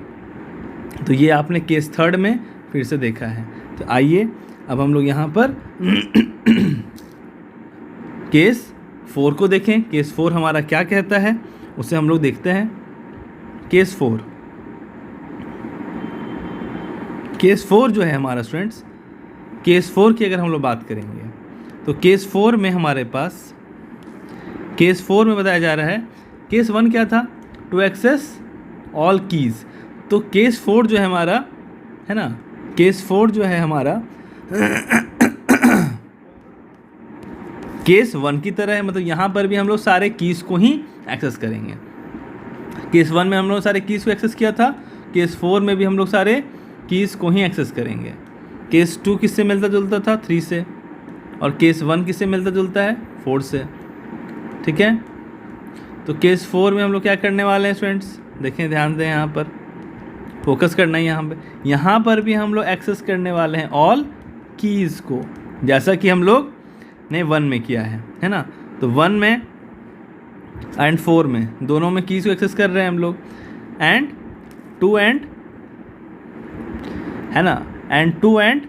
तो ये आपने केस 3 में फिर से देखा है। तो आइए अब हम लोग यहाँ पर केस 4 को देखें, केस 4 हमारा क्या कहता है उसे हम लोग देखते हैं। केस 4 जो है हमारा स्टूडेंट्स, केस 4 की अगर हम लोग बात करेंगे तो केस 4 में हमारे पास, केस 4 में बताया जा रहा है, केस 1 क्या था, टू एक्सेस ऑल कीज़। तो केस 4 जो है हमारा, है ना, केस 4 जो है हमारा केस 1 की तरह है, मतलब यहाँ पर भी हम लोग सारे कीज़ को ही एक्सेस करेंगे। केस 1 में हम लोग सारे कीज़ को एक्सेस किया था, केस 4 में भी हम लोग सारे कीज़ को ही एक्सेस करेंगे। केस 2 किससे मिलता जुलता था, 3 से, और केस 1 किससे मिलता जुलता है, 4 से, ठीक है। तो केस 4 में हम लोग क्या करने वाले हैं स्टूडेंट्स, देखें, ध्यान दें, यहाँ पर फोकस करना है। यहाँ पर भी हम लोग एक्सेस करने वाले हैं ऑल कीज़ को, जैसा कि हम लोग ने 1 में किया है ना। तो 1 में एंड 4 में दोनों में कीज़ को एक्सेस कर रहे हैं हम लोग, एंड 2 एंड, है ना, एंड 2 एंड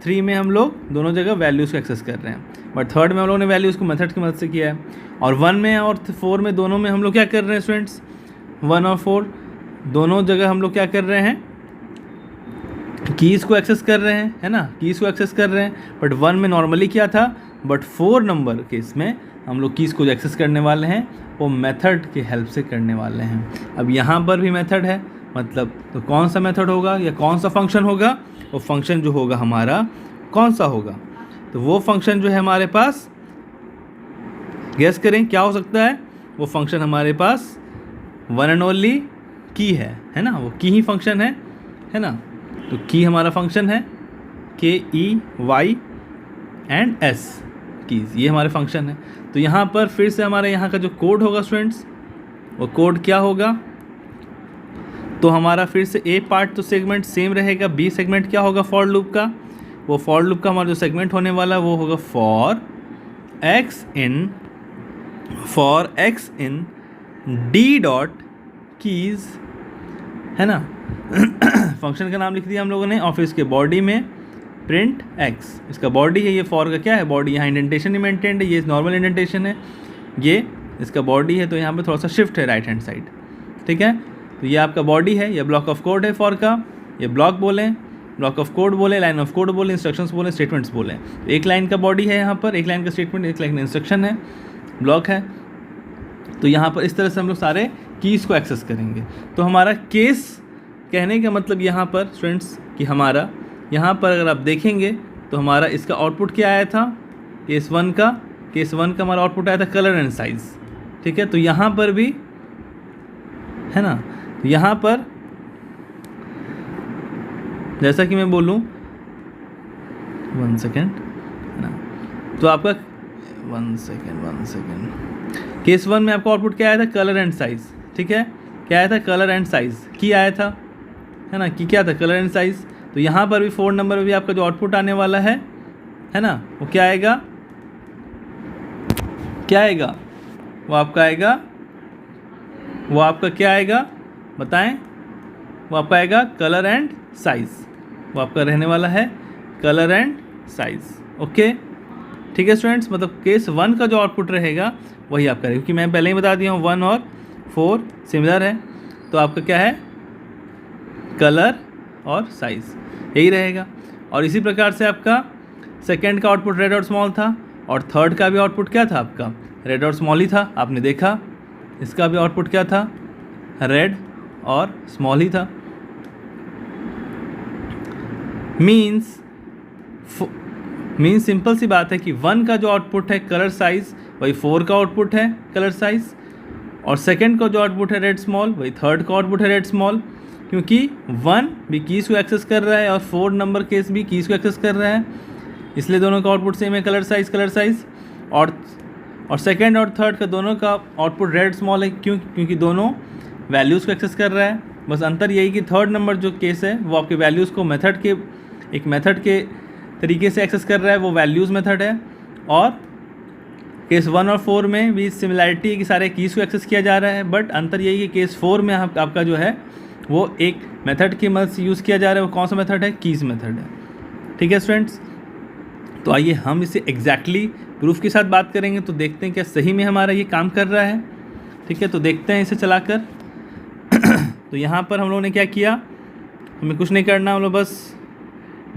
3 में हम लोग दोनों जगह वैल्यूज़ को एक्सेस कर रहे हैं, बट थर्ड में हम लोगों ने वैल्यूज़ को मेथड की मदद से किया है। और 1 में और 4 में दोनों में हम लोग क्या कर रहे हैं स्टूडेंट्स, 1 और 4 दोनों जगह हम लोग क्या कर रहे हैं, कीज़ को एक्सेस कर रहे हैं, है ना, कीज़ को एक्सेस कर रहे हैं। बट 1 में नॉर्मली क्या था, बट 4 नंबर के इसमें हम लोग कीज़ को एक्सेस करने वाले हैं वो मेथड की हेल्प से करने वाले हैं। अब यहाँ पर भी मेथड है, मतलब तो कौन सा मेथड होगा या कौन सा फंक्शन होगा, वो फंक्शन जो होगा हमारा कौन सा होगा, तो वो फंक्शन जो है हमारे पास, गेस करें क्या हो सकता है, वो फंक्शन हमारे पास वन एंड ओनली की है ना, वो की ही फंक्शन है ना। तो की हमारा फंक्शन है KEY एंड S कीज़, ये हमारे फंक्शन है। तो यहाँ पर फिर से हमारे यहाँ का जो कोड होगा स्टूडेंट्स, वो कोड क्या होगा, तो हमारा फिर से A पार्ट तो सेगमेंट सेम रहेगा, B सेगमेंट क्या होगा फॉर लूप का, वो फॉर लूप का हमारा जो सेगमेंट होने वाला वो होगा for x in D dot keys, है ना। फंक्शन का नाम लिख दिया हम लोगों ने, और फिर इसके बॉडी में प्रिंट x, इसका बॉडी है, ये फॉर का क्या है बॉडी, यहाँ इंडेंटेशन ही मेंटेन्ड है, ये नॉर्मल इंडेंटेशन है, ये इसका बॉडी है, तो यहाँ पे थोड़ा सा शिफ्ट है राइट हैंड साइड, ठीक है। तो ये आपका बॉडी है, ये ब्लॉक ऑफ कोड है फॉर का, ये ब्लॉक बोलें, ब्लॉक ऑफ कोड बोले, लाइन ऑफ कोड बोले, इंस्ट्रक्शंस बोले, स्टेटमेंट्स बोले। तो एक लाइन का बॉडी है यहाँ पर, एक लाइन का स्टेटमेंट, एक लाइन का इंस्ट्रक्शन है, ब्लॉक है। तो यहाँ पर इस तरह से हम लोग सारे कीज़ को एक्सेस करेंगे। तो हमारा केस कहने का मतलब यहाँ पर स्टूडेंट्स कि हमारा यहाँ पर अगर आप देखेंगे तो हमारा इसका आउटपुट क्या आया था, केस वन का हमारा आउटपुट आया था कलर एंड साइज़, ठीक है। तो यहाँ पर भी है ना, तो यहाँ पर जैसा कि मैं बोलूँ 1 सेकेंड है ना, तो आपका 1 सेकेंड केस 1 में आपका आउटपुट क्या आया था, कलर एंड साइज़, ठीक है। क्या आया था, कलर एंड साइज़ की आया था, है ना, कि क्या था, कलर एंड साइज़। तो यहाँ पर भी 4 नंबर में भी आपका जो आउटपुट आने वाला है ना, वो क्या आएगा, वो आपका आएगा, वो आपका क्या आएगा बताएं, वो आपका आएगा कलर एंड साइज़, वो आपका रहने वाला है कलर एंड साइज़, ओके, ठीक है स्टूडेंट्स। मतलब केस 1 का जो आउटपुट रहेगा वही आपका रहेगा, क्योंकि मैं पहले ही बता दिया हूँ 1 और 4 सिमिलर है, तो आपका क्या है, कलर और साइज़ यही रहेगा। और इसी प्रकार से आपका सेकंड का आउटपुट रेड और स्मॉल था, और थर्ड का भी आउटपुट क्या था आपका, रेड और स्मॉल ही था, आपने देखा। इसका भी आउटपुट क्या था, रेड और स्मॉल ही था। मीन्स सिंपल सी बात है कि 1 का जो आउटपुट है कलर साइज़ वही 4 का आउटपुट है कलर साइज़, और सेकंड का जो आउटपुट है रेड स्मॉल वही थर्ड का आउटपुट है रेड स्मॉल, क्योंकि 1 भी कीज़ को एक्सेस कर रहा है और 4 नंबर केस भी कीज़ को एक्सेस कर रहा है, इसलिए दोनों का आउटपुट सेम है कलर साइज़। और सेकंड और थर्ड का दोनों का आउटपुट रेड स्मॉल है, क्योंकि दोनों वैल्यूज़ को एक्सेस कर रहा है। बस अंतर यही कि थर्ड नंबर जो केस है वो आपके वैल्यूज़ को एक मेथड के तरीके से एक्सेस कर रहा है, वो वैल्यूज़ मेथड है। और केस 1 और 4 में भी सिमिलैरिटी है कि सारे कीज़ को एक्सेस किया जा रहा है, बट अंतर यही है कि केस 4 में आपका जो है वो एक मेथड की मदद से यूज़ किया जा रहा है, वो कौन सा मेथड है, कीज़ मेथड है, ठीक है स्टूडेंट्स। तो आइए हम इसे एग्जैक्टली प्रूफ के साथ बात करेंगे, तो देखते हैं क्या सही में हमारा ये काम कर रहा है, ठीक है। तो देखते हैं इसे चलाकर। तो यहाँ पर हम लोगों ने क्या किया, हमें कुछ नहीं करना, हम लोग बस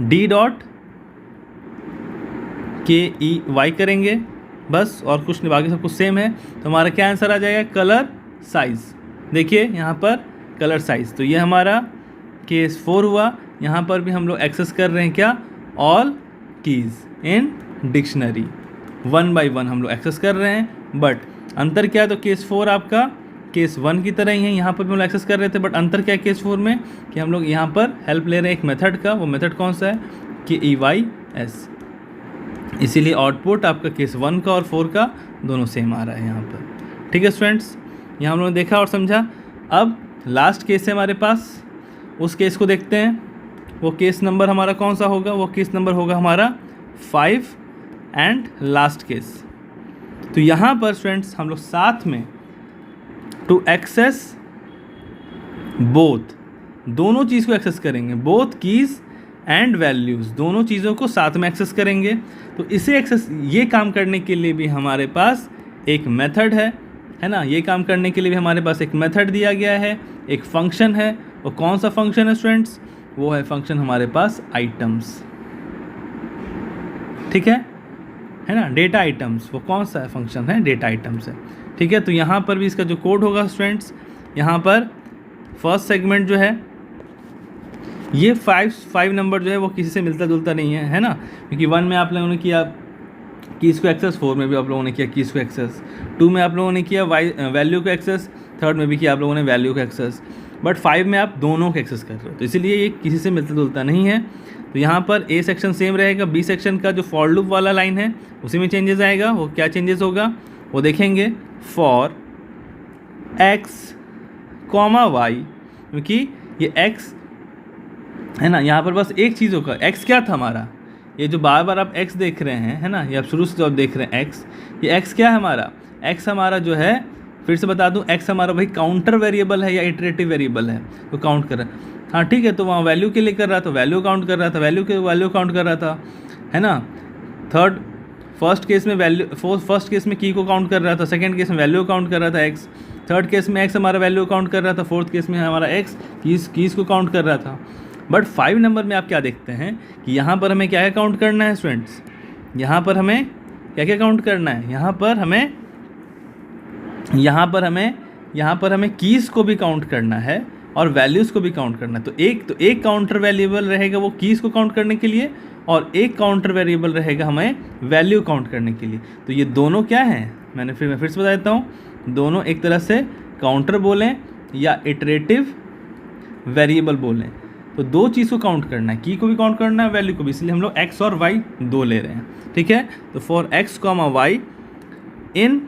D डॉट KEY करेंगे बस, और कुछ नहीं, बाकी सब कुछ सेम है। तो हमारा क्या आंसर आ जाएगा, कलर साइज़। देखिए यहाँ पर कलर साइज़, तो ये हमारा केस 4 हुआ। यहाँ पर भी हम लोग एक्सेस कर रहे हैं क्या, all keys in dictionary, 1 by 1 हम लोग एक्सेस कर रहे हैं। बट अंतर क्या है, तो केस 4 आपका केस 1 की तरह ही है, यहाँ पर भी हम लोग एक्सेस कर रहे थे, बट अंतर क्या है केस 4 में, कि हम लोग यहाँ पर हेल्प ले रहे हैं एक मेथड का। वो मेथड कौन सा है, कि EYS, इसीलिए आउटपुट आपका केस 1 का और 4 का दोनों सेम आ रहा है यहाँ पर, ठीक है स्टूडेंट्स। यहाँ हम लोगों ने देखा और समझा। अब लास्ट केस है हमारे पास, उस केस को देखते हैं। वो केस नंबर हमारा कौन सा होगा, वो केस नंबर होगा हमारा 5 एंड लास्ट केस। तो यहाँ पर स्टूडेंट्स हम लोग साथ में टू एक्सेस बोथ, दोनों चीज़ को एक्सेस करेंगे, बोथ कीज़ एंड वैल्यूज़, दोनों चीज़ों को साथ में एक्सेस करेंगे। तो इसे एक्सेस, ये काम करने के लिए भी हमारे पास एक मेथड है ना, ये काम करने के लिए भी हमारे पास एक मेथड दिया गया है, एक फंक्शन है। वो कौन सा फंक्शन है स्टूडेंट्स? वो है फंक्शन हमारे पास आइटम्स, ठीक है ना, डेटा आइटम्स। वो कौन सा फंक्शन है? डेटा आइटम्स है, ठीक है। तो यहाँ पर भी इसका जो कोड होगा स्टूडेंट्स, यहाँ पर फर्स्ट सेगमेंट जो है ये 5 नंबर जो है वो किसी से मिलता जुलता नहीं है ना, क्योंकि 1 में आप लोगों ने किया कीज़ को एक्सेस, 4 में भी आप लोगों ने किया कीज़ को एक्सेस, 2 में आप लोगों ने किया वैल्यू को एक्सेस, 3rd में भी किया आप लोगों ने वैल्यू को एक्सेस, बट 5 में आप दोनों को एक्सेस कर रहे हो, तो इसीलिए ये किसी से मिलता जुलता नहीं है। तो यहाँ पर ए सेक्शन सेम रहेगा, बी सेक्शन का जो फॉर लूप वाला लाइन है उसी में चेंजेस आएगा। वो क्या चेंजेस होगा वो देखेंगे, फॉर एक्स कॉमा वाई, क्योंकि ये एक्स है ना, यहाँ पर बस एक चीज़ होगा, एक्स क्या था हमारा, ये जो बार बार आप एक्स देख रहे हैं है ना, ये आप शुरू से जो आप देख रहे हैं एक्स, ये एक्स क्या है हमारा? एक्स हमारा जो है, फिर से बता दूं, एक्स हमारा भाई काउंटर वेरिएबल है या इटरेटिव वेरिएबल है, तो काउंट कर रहा है। हाँ ठीक है, तो वहाँ वैल्यू के लिए कर रहा था, वैल्यू काउंट कर रहा था, वैल्यू काउंट कर रहा था, है ना। फर्स्ट केस में वैल्यू, फर्स्ट केस में की को काउंट कर रहा था, सेकंड केस में वैल्यू काउंट कर रहा था एक्स, थर्ड केस में एक्स हमारा वैल्यू काउंट कर रहा था, फोर्थ केस में हमारा एक्स कीज़ को काउंट कर रहा था। बट 5 नंबर में आप क्या देखते हैं कि यहाँ पर हमें क्या क्या काउंट करना है स्टूडेंट्स? यहाँ पर हमें क्या क्या काउंट करना है? यहाँ पर हमें कीज़ को भी काउंट करना है और वैल्यूज़ को भी काउंट करना है। तो एक काउंटर वेरिएबल रहेगा वो कीज़ को काउंट करने के लिए, और एक काउंटर वेरिएबल रहेगा हमें वैल्यू काउंट करने के लिए। मैं ये दोनों क्या हैं, मैं फिर से बता देता हूँ, दोनों एक तरह से काउंटर बोलें या इटरेटिव वेरिएबल बोलें। तो दो चीज़ को काउंट करना है, की को भी काउंट करना है, वैल्यू को भी, इसलिए हम लोग एक्स और वाई दो ले रहे हैं, ठीक है। तो for X comma Y in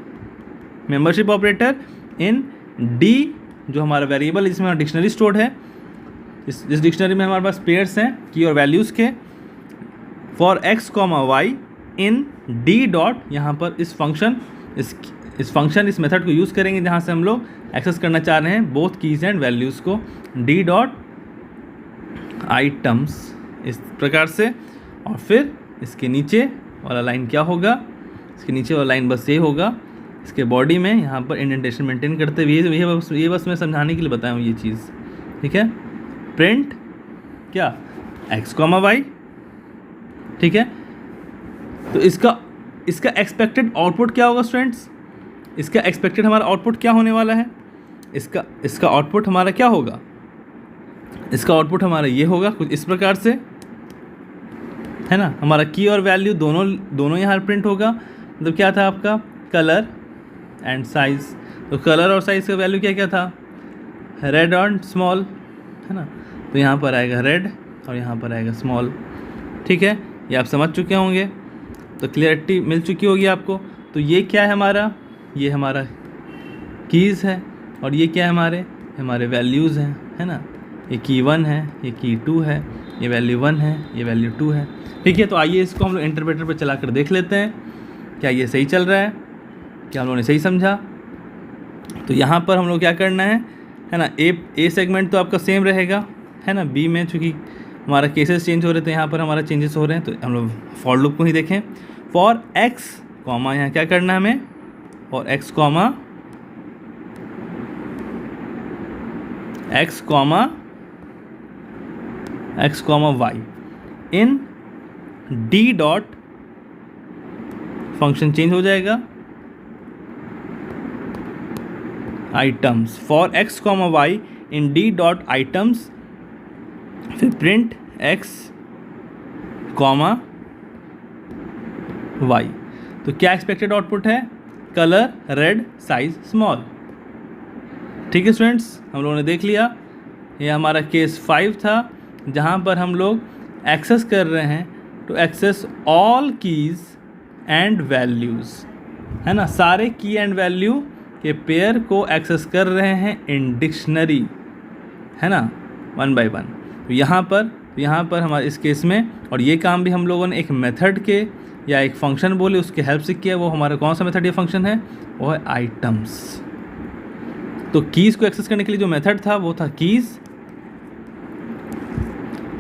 membership operator in D, जो हमारा वेरिएबल इसमें हमारा डिक्शनरी स्टोर्ड है, इस डिक्शनरी में हमारे पास पेयर्स हैं की और वैल्यूज़ के। For X comma Y in D dot, यहाँ पर इस मेथड को यूज़ करेंगे जहाँ से हम लोग एक्सेस करना चाह रहे हैं बोथ कीज़ एंड वैल्यूज़ को, डी डॉट आइटम्स, इस प्रकार से। और फिर इसके नीचे वाला लाइन क्या होगा? इसके नीचे वाला लाइन बस ये होगा, इसके बॉडी में यहाँ पर इंडेंटेशन मेंटेन करते हुए, ये बस मैं समझाने के लिए बताया हूँ ये चीज़, ठीक है। प्रिंट क्या? एक्स कॉमा वाई, ठीक है। तो इसका एक्सपेक्टेड आउटपुट क्या होगा स्टूडेंट्स? इसका एक्सपेक्टेड हमारा आउटपुट क्या होने वाला है? इसका आउटपुट हमारा क्या होगा? इसका आउटपुट हमारा ये होगा कुछ इस प्रकार से, है ना। हमारा की और वैल्यू दोनों यहाँ प्रिंट होगा। मतलब क्या था आपका? Colour and size. तो कलर और साइज़ का वैल्यू क्या क्या था? रेड और स्मॉल, है ना। तो यहाँ पर आएगा रेड और यहाँ पर आएगा स्मॉल, ठीक है। ये आप समझ चुके होंगे, तो क्लियरिटी मिल चुकी होगी आपको। तो ये क्या है हमारा? ये हमारा कीज़ है, और ये क्या है हमारे वैल्यूज़ हैं, है ना। ये की 1 है, ये की 2 है, ये वैल्यू 1 है, ये वैल्यू 2 है, ठीक है। तो आइए इसको हम लोग इंटरप्रेटर पर चला कर देख लेते हैं, क्या ये सही चल रहा है, क्या हम लोगों ने सही समझा। तो यहाँ पर हम लोग क्या करना है ना, ए सेगमेंट तो आपका सेम रहेगा, है ना। बी में चूँकि हमारा केसेस चेंज हो रहे थे, यहाँ पर हमारा चेंजेस हो रहे हैं, तो हम लोग फॉर लूप को ही देखें। फॉर एक्स कॉमा, यहाँ क्या करना है हमें? और X comma Y in D dot, function change हो जाएगा, items. For X comma Y in D dot items, फिर प्रिंट एक्स कॉमा वाई। तो क्या एक्सपेक्टेड आउटपुट है? कलर रेड, साइज स्मॉल, ठीक है स्टूडेंट्स। हम लोगों ने देख लिया, ये हमारा केस 5 था, जहाँ पर हम लोग एक्सेस कर रहे हैं to access all keys and values, है ना। सारे की एंड वैल्यू के पेयर को एक्सेस कर रहे हैं इन डिक्शनरी, है ना, 1 by 1। तो यहाँ पर हमारे इस केस में, और ये काम भी हम लोगों ने एक मेथड के या एक फंक्शन बोले उसके हेल्प से किया। वो हमारा कौन सा मेथड या फंक्शन है? वो है आइटम्स। तो कीज़ को एक्सेस करने के लिए जो मेथड था वो था कीज़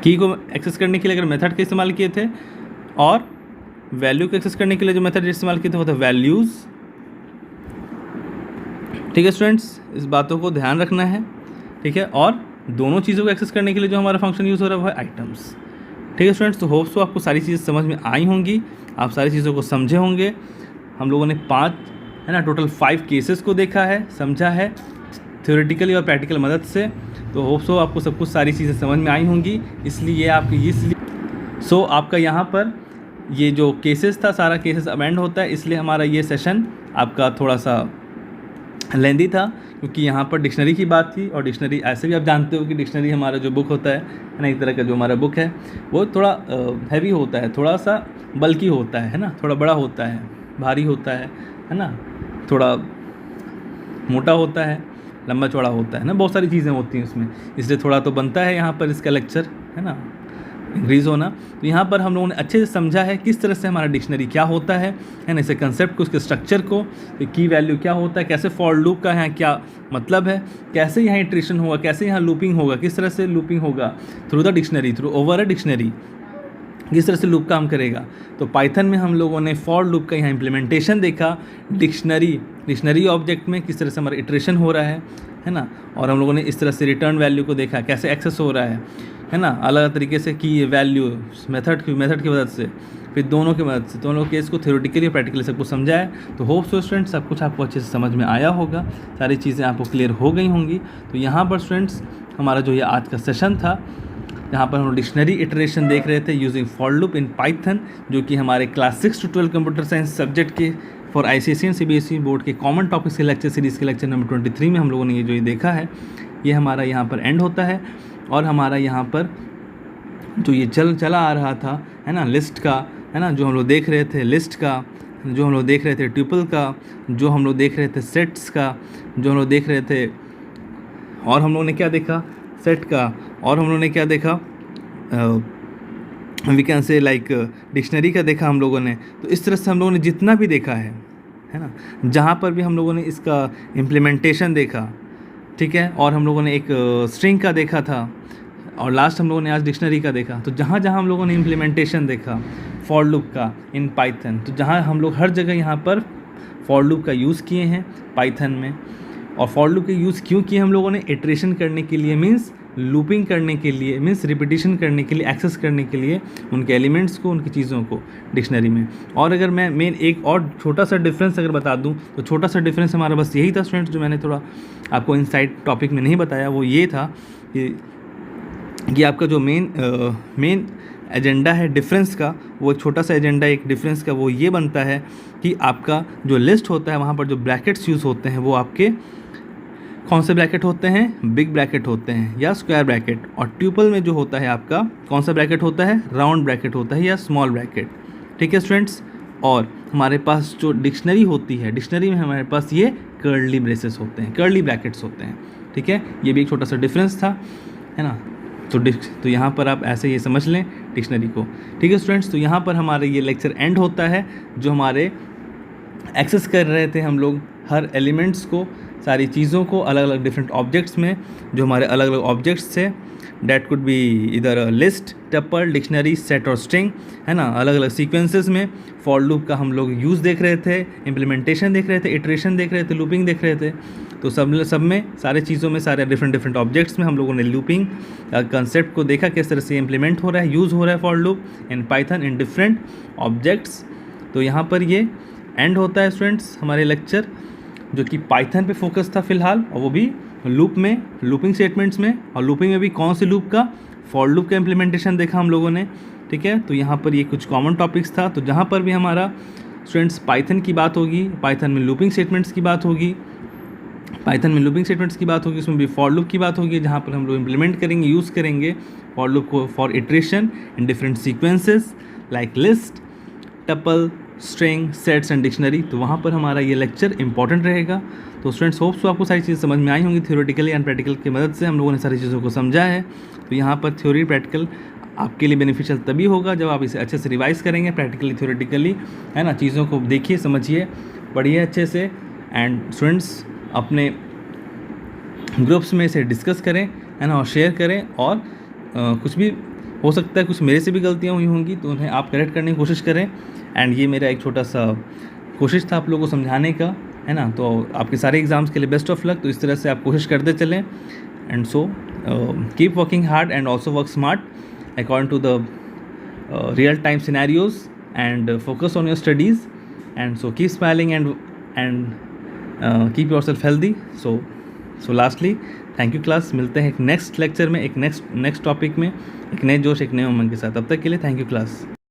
की को एक्सेस करने के लिए अगर मेथड का इस्तेमाल किए थे, और वैल्यू को एक्सेस करने के लिए जो मेथड इस्तेमाल किए थे वो था वैल्यूज़। ठीक है स्टूडेंट्स, इस बातों को ध्यान रखना है। ठीक है, और दोनों चीज़ों को एक्सेस करने के लिए जो हमारा फंक्शन यूज़ हो रहा है वो है आइटम्स। ठीक है स्टूडेंट्स, तो होप्स तो आपको सारी चीज़ें समझ में आई होंगी, आप सारी चीज़ों को समझे होंगे। हम लोगों ने 5 है ना टोटल 5 केसेस को देखा है, समझा है थ्योरेटिकली और प्रैक्टिकल मदद से। तो होप्स तो आपको सब कुछ सारी चीज़ें समझ में आई होंगी। इसलिए आपकी आपका यहाँ पर ये जो केसेस था सारा केसेस अब एंड होता है। इसलिए हमारा ये सेशन आपका थोड़ा सा लेंदी था, क्योंकि यहाँ पर डिक्शनरी की बात थी, और डिक्शनरी ऐसे भी आप जानते हो कि डिक्शनरी हमारा जो बुक होता है ना, एक तरह का जो हमारा बुक है वो थोड़ा हैवी होता है, थोड़ा सा बल्कि होता है ना, थोड़ा बड़ा होता है, भारी होता है ना, थोड़ा मोटा होता है, लंबा चौड़ा होता है ना, बहुत सारी चीज़ें होती हैं उसमें। इसलिए थोड़ा तो बनता है यहाँ पर इसका लेक्चर है ना इंक्रीज़ होना। तो यहाँ पर हम लोगों ने अच्छे से समझा है किस तरह से हमारा डिक्शनरी क्या होता है ना, इसे कंसेप्ट को, उसके स्ट्रक्चर को, की वैल्यू क्या होता है, कैसे फॉर लूप का यहाँ क्या मतलब है, कैसे यहाँ इटरेशन होगा, कैसे यहाँ लूपिंग होगा, किस तरह से लूपिंग होगा through the dictionary, through over a dictionary, किस तरह से लूप काम करेगा। तो पाइथन में हम लोगों ने फॉर लूप का यहाँ इम्प्लीमेंटेशन देखा, डिक्शनरी ऑब्जेक्ट में किस तरह से हमारा इटरेशन हो रहा है ना, और हम लोगों ने इस तरह से रिटर्न वैल्यू को देखा कैसे एक्सेस हो रहा है ना, अलग अलग तरीके से की वैल्यू मेथड की मदद से, फिर दोनों की मदद से, दोनों केस को थ्योरेटिकली और प्रैक्टिकली सब कुछ समझा है। तो होप सो स्टूडेंट्स सब कुछ आपको अच्छे से समझ में आया होगा, सारी चीज़ें आपको क्लियर हो गई होंगी। तो यहाँ पर स्टूडेंट्स हमारा जो ये आज का सेशन था, यहाँ पर हम डिक्शनरी इटरेशन देख रहे थे using for loop in Python, जो कि हमारे class 6 to 12 computer science subject के for ICSE and CBSE board के कॉमन टॉपिक्स के लेक्चर सीरीज़ के लेक्चर नंबर 23 में हम लोगों ने ये देखा है, ये हमारा यहाँ पर एंड होता है। और हमारा यहाँ पर जो ये चला आ रहा था है ना लिस्ट का, है ना, जो हम लोग देख रहे थे लिस्ट का, जो हम लोग देख रहे थे ट्यूपल का, जो हम लोग देख रहे थे सेट्स का, जो हम लोग देख रहे थे, और हम लोगों ने क्या देखा सेट का, और हम लोगों ने क्या देखा we can say like dictionary का देखा हम लोगों ने। तो इस तरह से हम लोगों ने जितना भी देखा है ना, जहाँ पर भी हम लोगों ने इसका इम्प्लीमेंटेशन देखा, ठीक है, और हम लोगों ने एक स्ट्रिंग का देखा था, और लास्ट हम लोगों ने आज डिक्शनरी का देखा। तो जहाँ जहाँ हम लोगों ने इम्प्लीमेंटेशन देखा फॉर लूप का इन पाइथन, तो जहाँ हम लोग हर जगह यहाँ पर फॉर लूप का यूज़ किए हैं पाइथन में। और फॉर लूप का यूज़ क्यों किए हम लोगों ने, इटरेशन करने के लिए, मीन्स लूपिंग करने के लिए, मीन्स रिपीटिशन करने के लिए, एक्सेस करने के लिए उनके एलिमेंट्स को, उनकी चीज़ों को डिक्शनरी में। और अगर मैं मेन एक और छोटा सा डिफरेंस अगर बता दूं, तो छोटा सा डिफरेंस हमारा बस यही था स्टूडेंट्स, जो मैंने थोड़ा आपको इनसाइड टॉपिक में नहीं बताया, वो ये था कि आपका जो मेन एजेंडा है डिफरेंस का, वो एक छोटा सा एजेंडा एक डिफरेंस का वो ये बनता है कि आपका जो लिस्ट होता है वहाँ पर जो ब्रैकेट्स यूज़ होते हैं वो आपके कौन से ब्रैकेट होते हैं, बिग ब्रैकेट होते हैं या स्क्वायर ब्रैकेट। और ट्यूपल में जो होता है आपका कौन सा ब्रैकेट होता है, राउंड ब्रैकेट होता है या स्मॉल ब्रैकेट। ठीक है स्टूडेंट्स, और हमारे पास जो डिक्शनरी होती है, डिक्शनरी में हमारे पास ये कर्ली ब्रेसेस होते हैं, कर्ली ब्रैकेट्स होते हैं। ठीक है, ये भी एक छोटा सा डिफरेंस था, है ना। तो यहाँ पर आप ऐसे ये समझ लें डिक्शनरी को। ठीक है स्टूडेंट्स, तो यहाँ पर हमारे ये लेक्चर एंड होता है, जो हमारे एक्सेस कर रहे थे हम लोग हर एलिमेंट्स को, सारी चीज़ों को अलग अलग डिफरेंट ऑब्जेक्ट्स में, जो हमारे अलग अलग ऑब्जेक्ट्स थे, डैट कुड बी इधर लिस्ट, टपल, डिक्शनरी, सेट और स्ट्रिंग, है ना, अलग अलग सीक्वेंसेस में फॉर लूप का हम लोग यूज़ देख रहे थे, इम्प्लीमेंटेशन देख रहे थे, इटरेशन देख रहे थे, लूपिंग देख रहे थे। तो सब में सारे चीज़ों में, सारे डिफरेंट ऑब्जेक्ट्स में हम लोगों ने लूपिंग कंसेप्ट को देखा, किस तरह से इम्प्लीमेंट हो रहा है, यूज़ हो रहा है for loop in Python in different objects. तो यहाँ पर ये एंड होता है स्टूडेंट्स हमारे लेक्चर, जो कि पाइथन पे फोकस था फिलहाल, और वो भी लूप में, लूपिंग स्टेटमेंट्स में। और लूपिंग में भी कौन सी लूप का, फॉर लूप का इम्प्लीमेंटेशन देखा हम लोगों ने। ठीक है, तो यहाँ पर ये कुछ कॉमन टॉपिक्स था। तो जहाँ पर भी हमारा स्टूडेंट्स पाइथन की बात होगी, पाइथन में लूपिंग स्टेटमेंट्स की बात होगी, उसमें भी फॉर लूप की बात होगी, जहाँ पर हम लोग इम्प्लीमेंट करेंगे, यूज़ करेंगे फॉर लूप को for iteration in different sequences like list, tuple, string, sets and dictionary. तो वहाँ पर हमारा ये लेक्चर इंपॉर्टेंट रहेगा। तो स्टूडेंट्स होप्स तो आपको सारी चीज़ें समझ में आई होंगी, थ्योरेटिकली एंड प्रैक्टिकल की मदद से हम लोगों ने सारी चीज़ों को समझा है। तो यहाँ पर थ्योरी प्रैक्टिकल आपके लिए बेनिफिशियल तभी होगा जब आप इसे अच्छे से रिवाइज करेंगे, प्रैक्टिकली थ्योरेटिकली, है ना, चीज़ों को देखिए, समझिए, पढ़िए अच्छे से। एंड स्टूडेंट्स अपने ग्रुप्स में इसे डिस्कस करें, है ना, और शेयर करें, और कुछ भी हो सकता है कुछ मेरे से भी गलतियाँ हुई होंगी, तो उन्हें आप करेक्ट करने की कोशिश करें। एंड ये मेरा एक छोटा सा कोशिश था आप लोगों को समझाने का, है ना। तो आपके सारे एग्ज़ाम्स के लिए बेस्ट ऑफ लक। तो इस तरह से आप कोशिश करते चलें। And so keep working hard and also work smart according to the real time scenarios, and focus on your studies, and so keep smiling and keep yourself healthy. So lastly, thank you class। मिलते हैं एक नेक्स्ट लेक्चर में, एक नेक्स्ट टॉपिक में, एक नए जोश, एक नए उमंग के साथ। तब तक के लिए थैंक यू क्लास।